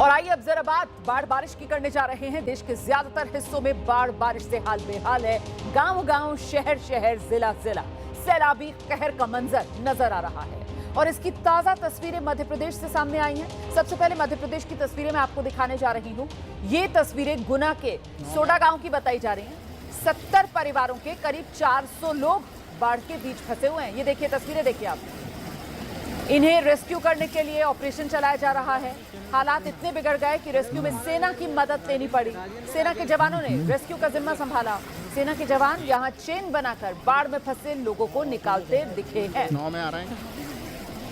और आइए अब जरा बात बाढ़ बारिश की करने जा रहे हैं। देश के ज्यादातर हिस्सों में बाढ़ बारिश से हाल बेहाल है। गांव गांव, शहर शहर, जिला जिला सैलाबी कहर का मंजर नजर आ रहा है और इसकी ताजा तस्वीरें मध्य प्रदेश से सामने आई हैं। सबसे पहले मध्य प्रदेश की तस्वीरें मैं आपको दिखाने जा रही हूं। ये तस्वीरें गुना के सोडा गांव की बताई जा रही हैं। 70 परिवारों के करीब 400 लोग बाढ़ के बीच फंसे हुए हैं। ये देखिए तस्वीरें, देखिए आप। इन्हें रेस्क्यू करने के लिए ऑपरेशन चलाया जा रहा है। हालात इतने बिगड़ गए कि रेस्क्यू में सेना की मदद लेनी पड़ी। सेना के जवानों ने रेस्क्यू का जिम्मा संभाला। सेना के जवान यहां चेन बनाकर बाढ़ में फंसे लोगों को निकालते दिखे हैं। नाव में आ रहे हैं।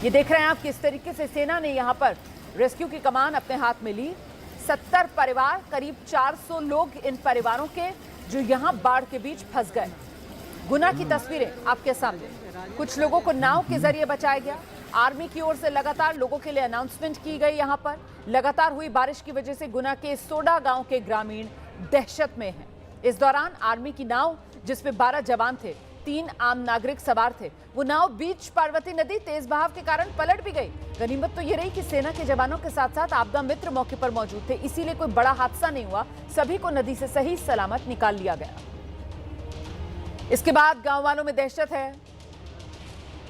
ये देख रहे हैं आप किस तरीके से सेना ने यहां पर रेस्क्यू की कमान अपने हाथ में ली। 70 परिवार, करीब 400 लोग इन परिवारों के जो यहां बाढ़ के बीच फंस गए। गुना की तस्वीरें आपके सामने। कुछ लोगों को नाव के जरिए बचाया गया। आर्मी की ओर से लगातार लोगों के लिए अनाउंसमेंट की गई। यहां पर लगातार हुई बारिश की वजह से गुना के सोडा गांव के ग्रामीण दहशत में हैं। इस दौरान आर्मी की नाव, जिसमें 12 जवान थे, 3 आम नागरिक सवार थे, वो नाव बीच पार्वती नदी तेज बहाव के कारण पलट भी गई। गनीमत तो ये रही कि सेना के जवानों के साथ साथ आपदा मित्र मौके पर मौजूद थे, इसीलिए कोई बड़ा हादसा नहीं हुआ। सभी को नदी से सही सलामत निकाल लिया गया। इसके बाद गांव वालों में दहशत है।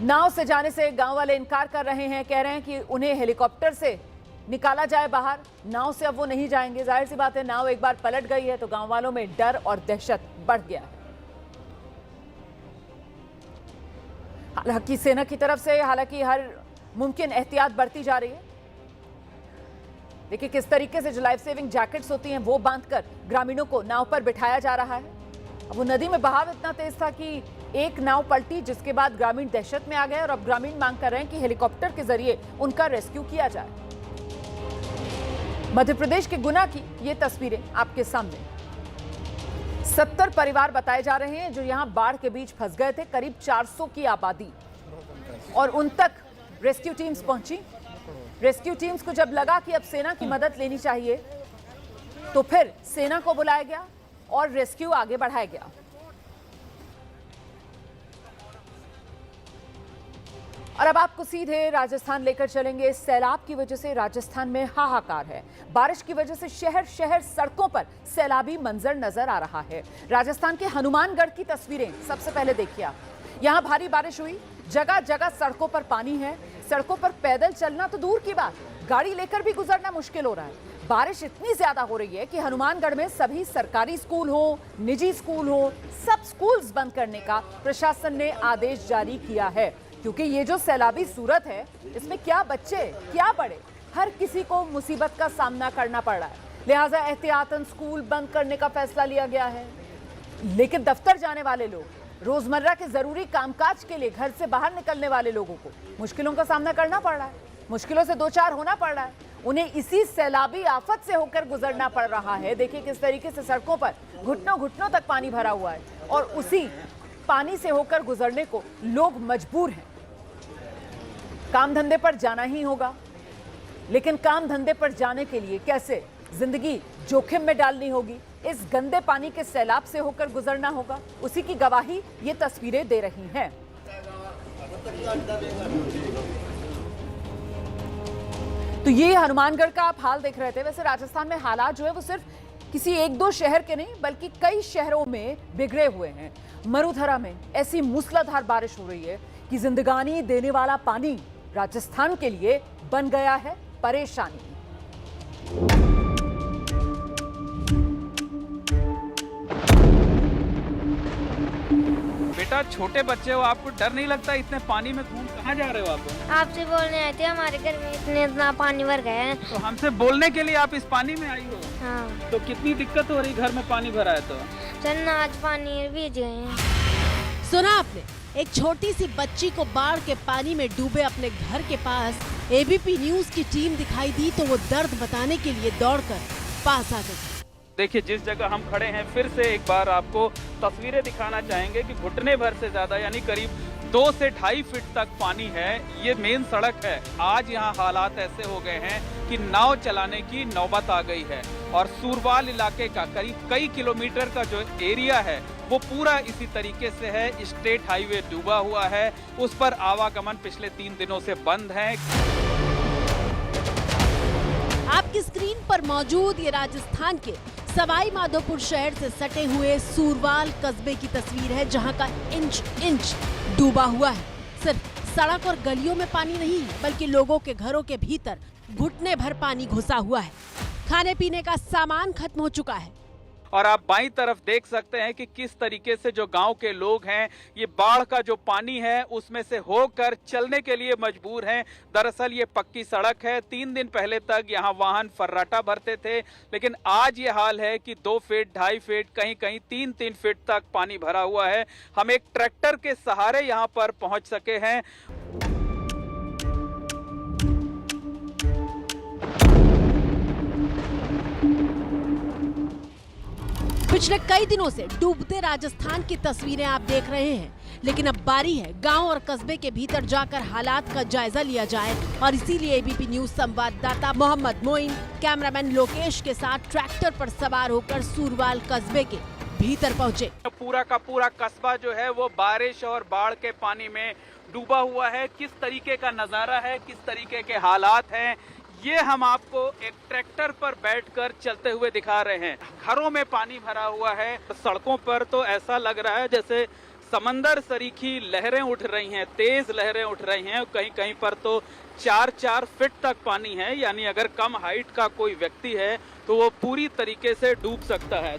नाव से जाने से गांव वाले इनकार कर रहे हैं। कह रहे हैं कि उन्हें हेलीकॉप्टर से निकाला जाए बाहर। नाव से अब वो नहीं जाएंगे। जाहिर सी बात है, नाव एक बार पलट गई है तो गांव वालों में डर और दहशत बढ़ गया है। हालांकि सेना की तरफ से हर मुमकिन एहतियात बरती जा रही है। देखिए किस तरीके से जो लाइफ सेविंग जैकेट्स होती हैं वो बांधकर ग्रामीणों को नाव पर बिठाया जा रहा है। अब वो नदी में बहाव इतना तेज था कि एक नाव पलटी, जिसके बाद ग्रामीण दहशत में आ गए और अब ग्रामीण मांग कर रहे हैं कि हेलीकॉप्टर के जरिए उनका रेस्क्यू किया जाए। मध्य प्रदेश के गुना की ये तस्वीरें आपके सामने। 70 परिवार बताए जा रहे हैं जो यहां बाढ़ के बीच फंस गए थे। करीब 400 की आबादी, और उन तक रेस्क्यू टीम्स पहुंची। रेस्क्यू टीम्स को जब लगा कि अब सेना की मदद लेनी चाहिए तो फिर सेना को बुलाया गया और रेस्क्यू आगे बढ़ाया गया। और अब आपको सीधे राजस्थान लेकर चलेंगे। सैलाब की वजह से राजस्थान में हाहाकार है। बारिश की वजह से शहर शहर सड़कों पर सैलाबी मंजर नजर आ रहा है। राजस्थान के हनुमानगढ़ की तस्वीरें सबसे पहले देखिए आप। यहां भारी बारिश हुई, जगह जगह सड़कों पर पानी है। सड़कों पर पैदल चलना तो दूर की बात, गाड़ी लेकर भी गुजरना मुश्किल हो रहा है। बारिश इतनी ज्यादा हो रही है कि हनुमानगढ़ में सभी सरकारी स्कूल हो, निजी स्कूल हो, सब स्कूल्स बंद करने का प्रशासन ने आदेश जारी किया है। क्योंकि ये जो सैलाबी सूरत है, इसमें क्या बच्चे क्या बड़े, हर किसी को मुसीबत का सामना करना पड़ रहा है। लिहाजा एहतियातन स्कूल बंद करने का फैसला लिया गया है। लेकिन दफ्तर जाने वाले लोग, रोजमर्रा के जरूरी कामकाज के लिए घर से बाहर निकलने वाले लोगों को मुश्किलों का सामना करना पड़ रहा है। मुश्किलों से दो चार होना पड़ रहा है। उन्हें इसी सैलाबी आफत से होकर गुजरना पड़ रहा है। देखिए किस तरीके से सड़कों पर घुटनों घुटनों तक पानी भरा हुआ है और उसी पानी से होकर गुजरने को लोग मजबूर हैं। काम धंधे पर जाना ही होगा, लेकिन काम धंधे पर जाने के लिए कैसे जिंदगी जोखिम में डालनी होगी, इस गंदे पानी के सैलाब से होकर गुजरना होगा, उसी की गवाही ये तस्वीरें दे रही हैं। तो ये हनुमानगढ़ का आप हाल देख रहे थे। वैसे राजस्थान में हालात जो है वो सिर्फ किसी एक दो शहर के नहीं बल्कि कई शहरों में बिगड़े हुए हैं। मरुधरा में ऐसी मूसलाधार बारिश हो रही है कि जिंदगानी देने वाला पानी राजस्थान के लिए बन गया है परेशानी। बेटा छोटे बच्चे हो, आपको डर नहीं लगता इतने पानी में घूम? कहाँ जा रहे हो आप? आपसे बोलने आए थे, हमारे घर में इतना पानी भर गया है। तो हमसे बोलने के लिए आप इस पानी में आई हो? हाँ। तो कितनी दिक्कत हो रही घर में पानी भरा है? तो चलना आज पानी भीज गए हैं। सुना आपने, एक छोटी सी बच्ची को बाढ़ के पानी में डूबे अपने घर के पास एबीपी न्यूज की टीम दिखाई दी तो वो दर्द बताने के लिए दौड़कर पास आ गई। देखिए जिस जगह हम खड़े हैं, फिर से एक बार आपको तस्वीरें दिखाना चाहेंगे कि घुटने भर से ज्यादा यानी करीब 2 से 2.5 फीट तक पानी है। ये मेन सड़क है। आज यहाँ हालात ऐसे हो गए हैं कि नाव चलाने की नौबत आ गई है और सूरवाल इलाके का करीब कई किलोमीटर का जो एरिया है वो पूरा इसी तरीके से है। स्टेट हाईवे डूबा हुआ है, उस पर आवागमन पिछले 3 दिनों से बंद है। आपकी स्क्रीन पर मौजूद ये राजस्थान के सवाई माधोपुर शहर से सटे हुए सूरवाल कस्बे की तस्वीर है, जहां का इंच इंच डूबा हुआ है। सिर्फ सड़क और गलियों में पानी नहीं है, बल्कि लोगों के घरों के भीतर घुटने भर पानी घुसा हुआ है। खाने पीने का सामान खत्म हो चुका है। और आप बाईं तरफ देख सकते हैं कि किस तरीके से जो गांव के लोग हैं ये बाढ़ का जो पानी है उसमें से होकर चलने के लिए मजबूर हैं। दरअसल ये पक्की सड़क है। 3 दिन पहले तक यहाँ वाहन फर्राटा भरते थे, लेकिन आज ये हाल है कि 2 फीट 2.5 फीट कहीं कहीं 3-3 फीट तक पानी भरा हुआ है। हम एक ट्रैक्टर के सहारे यहाँ पर पहुंच सके हैं। पिछले कई दिनों से डूबते राजस्थान की तस्वीरें आप देख रहे हैं, लेकिन अब बारी है गांव और कस्बे के भीतर जाकर हालात का जायजा लिया जाए। और इसीलिए एबीपी न्यूज संवाददाता मोहम्मद मोइन कैमरामैन लोकेश के साथ ट्रैक्टर पर सवार होकर सूरवाल कस्बे के भीतर पहुंचे। पूरा का पूरा कस्बा जो है वो बारिश और बाढ़ के पानी में डूबा हुआ है। किस तरीके का नजारा है, किस तरीके के हालात हैं, ये हम आपको एक ट्रैक्टर पर बैठकर चलते हुए दिखा रहे हैं। घरों में पानी भरा हुआ है। सड़कों पर तो ऐसा लग रहा है जैसे समंदर सरीखी लहरें उठ रही हैं, तेज लहरें उठ रही हैं। कहीं कहीं पर तो 4-4 फीट तक पानी है, यानी अगर कम हाइट का कोई व्यक्ति है तो वो पूरी तरीके से डूब सकता है।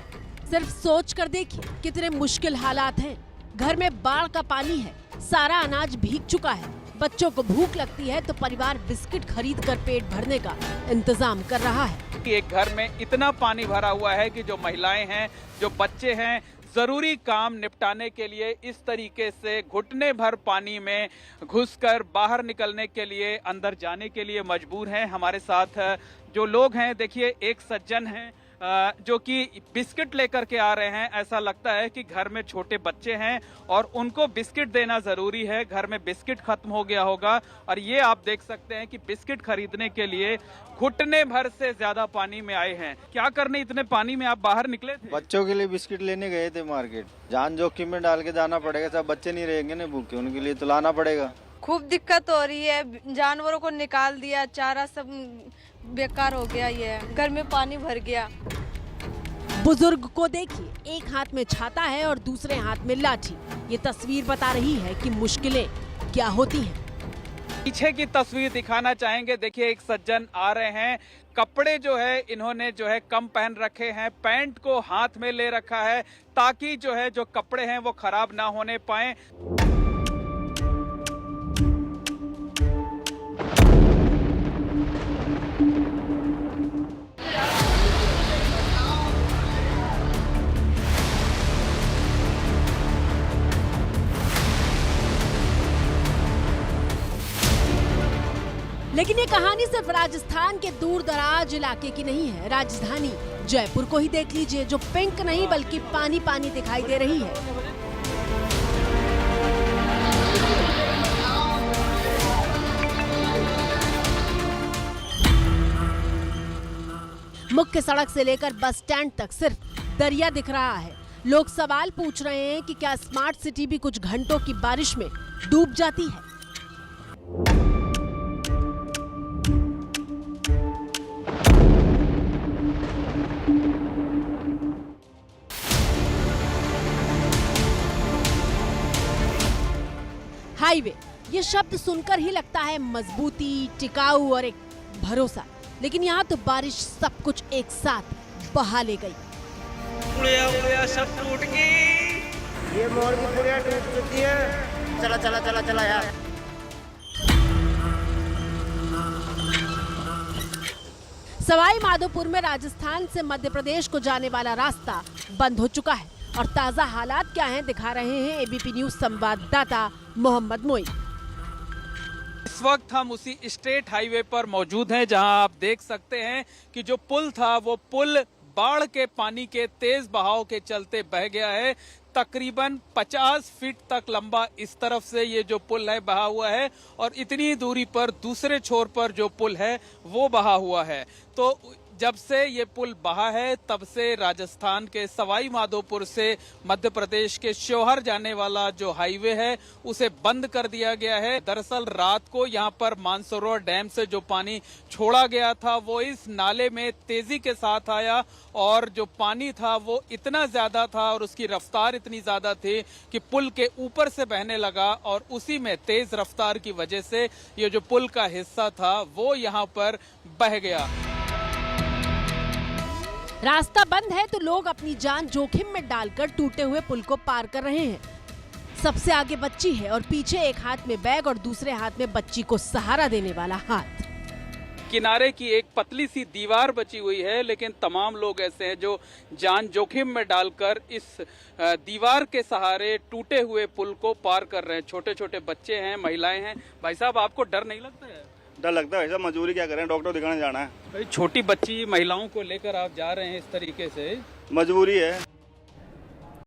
सिर्फ सोच कर देखिए कितने मुश्किल हालात हैं। घर में बाढ़ का पानी है, सारा अनाज भीग चुका है। बच्चों को भूख लगती है तो परिवार बिस्किट खरीद कर पेट भरने का इंतजाम कर रहा है। कि एक घर में इतना पानी भरा हुआ है कि जो महिलाएं हैं, जो बच्चे हैं, जरूरी काम निपटाने के लिए इस तरीके से घुटने भर पानी में घुसकर बाहर निकलने के लिए, अंदर जाने के लिए मजबूर हैं। हमारे साथ जो लोग हैं, देखिए एक सज्जन हैं जो कि बिस्किट लेकर के आ रहे हैं। ऐसा लगता है कि घर में छोटे बच्चे हैं और उनको बिस्किट देना जरूरी है। घर में बिस्किट खत्म हो गया होगा और ये आप देख सकते हैं कि बिस्किट खरीदने के लिए घुटने भर से ज्यादा पानी में आए हैं। क्या करने इतने पानी में आप बाहर निकले थे? बच्चों के लिए बिस्किट लेने गए थे मार्केट। जान जोखिम में डाल के जाना पड़ेगा, सब बच्चे नहीं रहेंगे ना भूखे, उनके लिए तो लाना पड़ेगा। खूब दिक्कत हो रही है, जानवरों को निकाल दिया, चारा सब बेकार हो गया। ये घर में पानी भर गया। बुजुर्ग को देखिए, एक हाथ में छाता है और दूसरे हाथ में लाठी। ये तस्वीर बता रही है कि मुश्किलें क्या होती हैं। पीछे की तस्वीर दिखाना चाहेंगे। देखिए एक सज्जन आ रहे हैं, कपड़े जो है इन्होंने जो है कम पहन रखे हैं, पैंट को हाथ में ले रखा है ताकि जो है जो कपड़े हैं वो खराब ना होने पाए। लेकिन ये कहानी सिर्फ राजस्थान के दूर दराज इलाके की नहीं है। राजधानी जयपुर को ही देख लीजिए, जो पिंक नहीं बल्कि पानी पानी दिखाई दे रही है। मुख्य सड़क से लेकर बस स्टैंड तक सिर्फ दरिया दिख रहा है। लोग सवाल पूछ रहे हैं कि क्या स्मार्ट सिटी भी कुछ घंटों की बारिश में डूब जाती है। हाईवे, ये शब्द सुनकर ही लगता है मजबूती, टिकाऊ और एक भरोसा, लेकिन यहाँ तो बारिश सब कुछ एक साथ बहा ले गई। पुड़िया पुड़िया सब टूट गई। ये मोर की पुड़िया टूट चुकी है। चला चला चला चला यार। सवाई माधोपुर में राजस्थान से मध्य प्रदेश को जाने वाला रास्ता बंद हो चुका है और ताजा हालात क्या हैं दिखा रहे हैं एबीपी न्यूज संवाददाता मोहम्मद मोइन। इस वक्त हम उसी स्टेट हाईवे पर मौजूद हैं जहां आप देख सकते हैं कि जो पुल था वो पुल बाढ़ के पानी के तेज बहाव के चलते बह गया है। तकरीबन 50 फीट तक लंबा इस तरफ से ये जो पुल है बहा हुआ है और इतनी दूरी पर दूसरे छोर पर जो पुल है वो बहा हुआ है। तो जब से ये पुल बहा है तब से राजस्थान के सवाई माधोपुर से मध्य प्रदेश के श्योहर जाने वाला जो हाईवे है उसे बंद कर दिया गया है। दरअसल रात को यहाँ पर मानसरोवर डैम से जो पानी छोड़ा गया था वो इस नाले में तेजी के साथ आया और जो पानी था वो इतना ज्यादा था और उसकी रफ्तार इतनी ज्यादा थी कि पुल के ऊपर से बहने लगा और उसी में तेज रफ्तार की वजह से ये जो पुल का हिस्सा था वो यहाँ पर बह गया। रास्ता बंद है तो लोग अपनी जान जोखिम में डालकर टूटे हुए पुल को पार कर रहे हैं। सबसे आगे बच्ची है और पीछे एक हाथ में बैग और दूसरे हाथ में बच्ची को सहारा देने वाला हाथ। किनारे की एक पतली सी दीवार बची हुई है लेकिन तमाम लोग ऐसे हैं जो जान जोखिम में डालकर इस दीवार के सहारे टूटे हुए पुल को पार कर रहे हैं। छोटे छोटे बच्चे हैं, महिलाएं हैं। भाई साहब, आपको डर नहीं लगता है? डर लगता है, ऐसा मजबूरी क्या करें, डॉक्टर दिखाने जाना है। भाई छोटी बच्ची महिलाओं को लेकर आप जा रहे हैं इस तरीके से? मजबूरी है,